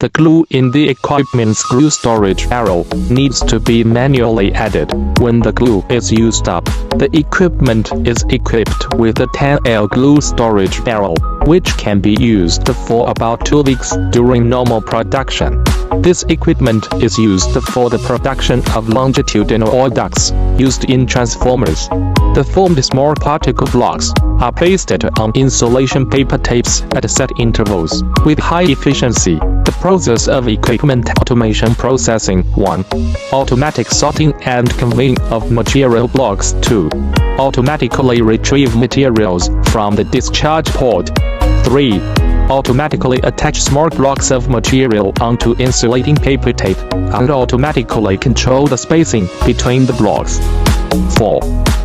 The glue in the equipment's glue storage barrel needs to be manually added. When the glue is used up, the equipment is equipped with a 10L glue storage barrel, which can be used for about 2 weeks during normal production. This equipment is used for the production of longitudinal oil ducts used in transformers. The formed small particle blocks are pasted on insulation paper tapes at set intervals with high efficiency. The process of equipment automation processing 1. Automatic sorting and conveying of material blocks 2. Automatically retrieve materials from the discharge port 3. Automatically attach small blocks of material onto insulating paper tape and automatically control the spacing between the blocks 4.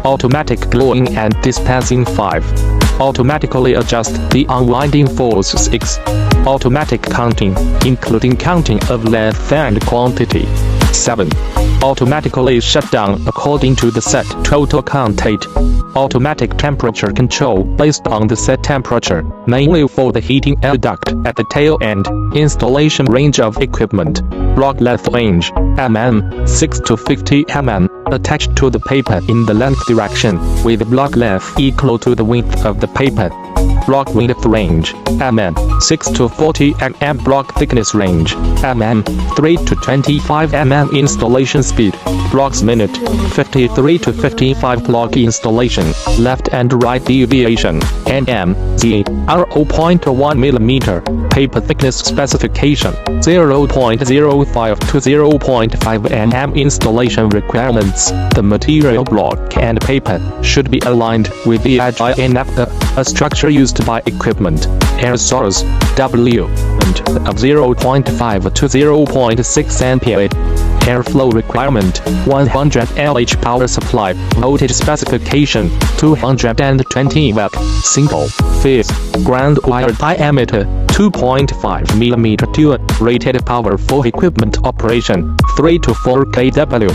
Automatic gluing and dispensing 5. Automatically adjust the unwinding force 6. Automatic counting, including counting of length and quantity 7. Automatically shut down according to the set total count 8. Automatic temperature control based on the set temperature, mainly for the heating air duct at the tail end. Installation range of equipment. Block length range, mm, 6 to 50 mm, attached to the paper in the length direction, with block length equal to the width of the paper. Block width range, mm, 6 to 40 mm. Block thickness range, mm, 3 to 25 mm. Installation speed, blocks minute, 53 to 55. Block installation, left and right deviation, nm, z, r 0.1 mm. Paper thickness specification, 0.05 to 0.5 mm. Installation requirements, the material block and paper should be aligned with the edge enough, a structure used by equipment, air source, W, and of 0.5 to 0.6 ampere. Airflow requirement, 100 LH power supply, voltage specification, 220 W, single, phase, ground wire diameter, 2.5 mm dual, rated power for equipment operation, 3 to 4 kW.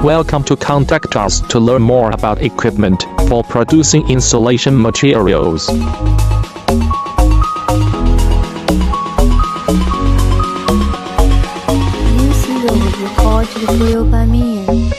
Welcome to contact us to learn more about equipment for producing insulation materials. Esse jogo pode foi o caminho.